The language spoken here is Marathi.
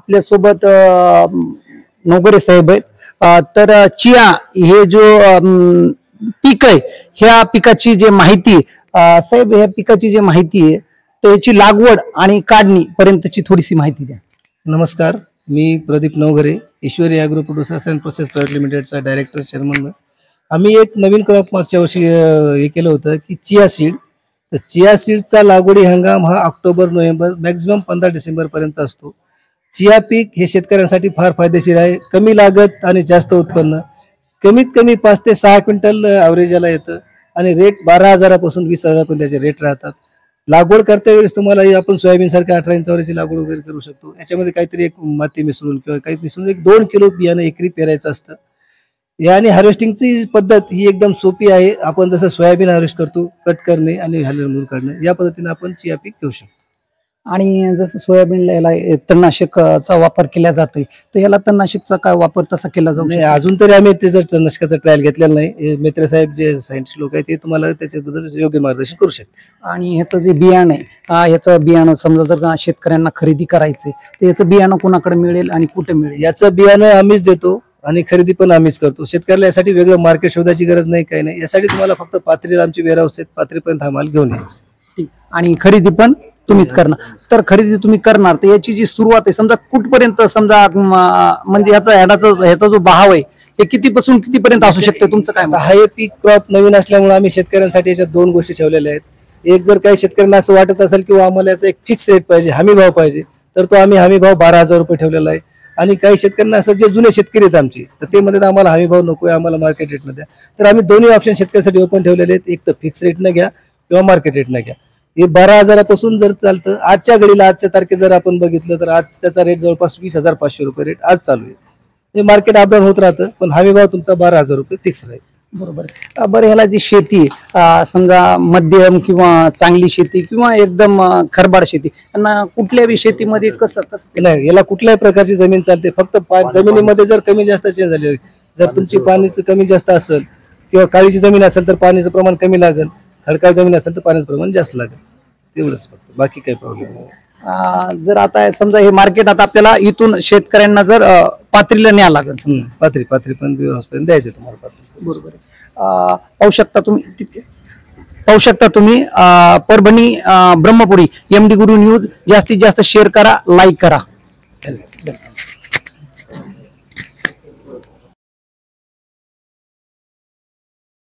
आपल्या सोबत नवगरे साहेब आहेत। तर चिया हे जो पीक आहे, ह्या पिकाची जी माहिती साहेब, ह्या पिकाची जी माहिती आहे त्याची लागवड आणि काढणी पर्यंतची थोडीशी माहिती द्या। नमस्कार, मी Pradeep Navgare, Ishwari agro producers and process private लिमिटेडचा डायरेक्टर चेअरमन। आम्ही एक नवीन क्रॉप मागच्या वर्षी हे केलं होतं की चिया सीड। तर चिया सीडचा लागवडी हंगाम हा ऑक्टोबर नोव्हेंबर मॅक्झिमम 15 डिसेंबर पर्यंत असतो। चिया पीक हे शेतकऱ्यांसाठी फार फायदेशीर आहे। कमी लागत आणि जास्त उत्पन्न, कमीत कमी 5 ते 6 क्विंटल ॲव्हरेजला येतं आणि रेट 12,000 पासून 20,000 पर्यंत त्याचे रेट राहतात। लागवड करते वेळेस तुम्हाला आपण सोयाबीन सारख्या 18 इंचावरची लागवड वगैरे करू शकतो। याच्यामध्ये काहीतरी एक माती मिसळून किंवा काही मिसळून 2 किलो बियाणं एकरी पेरायचं असतं। याने हार्वेस्टिंगची पद्धत ही एकदम सोपी आहे। आपण जसं सोयाबीन हार्वेस्ट करतो, कट करणे आणि हलवून काढणे, या पद्धतीने आपण चिया पीक घेऊ शकतो। आणि जसं सोयाबीनला याला तणनाशकचा वापर केला जातोय, तर याला तणनाशकचा काय वापर तसा केला जाऊ नाही, अजून तरी आम्ही त्याचं तणनाशकाचा ट्रायल घेतलेला नाही। मित्र साहेब जे सायंटिस्ट लोक आहेत ते तुम्हाला त्याच्याबद्दल योग्य मार्गदर्शन करू शकते। आणि ह्याचं जे बियाणं आहे, ह्याचं बियाणं समजा जर शेतकऱ्यांना खरेदी करायचंय तर याचं बियाणं कोणाकडे मिळेल आणि कुठे मिळेल? याचं बियाणं आम्हीच देतो आणि खरेदी पण आम्हीच करतो। शेतकऱ्याला यासाठी वेगळं मार्केट शोधायची गरज नाही, काही नाही। यासाठी तुम्हाला फक्त पाथरीला आमची वेअरहाऊस आहेत, पाथरीपर्यंत हा माल घेऊन यायचं। ठीक, आणि खरेदी पण तुम्हीच करणार? तर खरेदी तुम्ही करणार, तर याची जी सुरुवात आहे समजा कुठपर्यंत, समजा म्हणजे ह्याचा जो भाव आहे हे कितीपासून कितीपर्यंत असू शकते तुमचं काय? हा हे पीक क्रॉप नवीन असल्यामुळे आम्ही शेतकऱ्यांसाठी याच्यात 2 गोष्टी ठेवलेल्या आहेत। एक, जर काही शेतकऱ्यांना असं वाटत असेल किंवा आम्हाला याचा एक फिक्स रेट पाहिजे, हमी भाव पाहिजे, तर तो आम्ही हमी भाव 12,000 रुपये ठेवलेला आहे। आणि काही शेतकऱ्यांना असं जे जुने शेतकरी आहेत आमचे, तर ते म्हणतात आम्हाला हमी भाव नकोय, आम्हाला मार्केट रेटनं द्या। तर आम्ही दोन्ही ऑप्शन शेतकऱ्यांसाठी ओपन ठेवलेले आहेत। एक तर फिक्स रेटनं घ्या किंवा मार्केट रेटनं घ्या। हे 12,000 पासून जर चालतं, आजच्या घडीला आजच्या तारखेत जर आपण बघितलं तर आज त्याचा रेट जवळपास 20,500 रुपये रेट आज चालू आहे। हे मार्केट अपडाऊन होत राहतं, पण हमी भाव तुमचा 12,000 रुपये फिक्स राहील। बरोबर। बरं, ह्याला जी शेती समजा मध्यम किंवा चांगली शेती किंवा एकदम खरबाड शेती, यांना कुठल्याही शेतीमध्ये कसं नाही, याला कुठल्याही प्रकारची जमीन चालते। फक्त जमिनीमध्ये जर कमी जास्त चेंज झाली, जर तुमची पाणीचं कमी जास्त असेल किंवा काळीची जमीन असेल तर पाण्याचं प्रमाण कमी लागेल, खडकाळ जमीन असेल तर पाण्याचं प्रमाण जास्त लागेल, तेवढंच फक्त, बाकी काही प्रॉब्लेम नाही। जर आता समजा हे मार्केट आता आपल्याला इथून शेतकऱ्यांना जर पाथरीला न्यावं लागेल, पाथरी पण द्यायचं तुम्हाला। बरोबर आहे। पाहू शकता तुम्ही परभणी ब्रह्मपुरी MD गुरु न्यूज। जास्तीत जास्त शेअर करा, लाईक करा।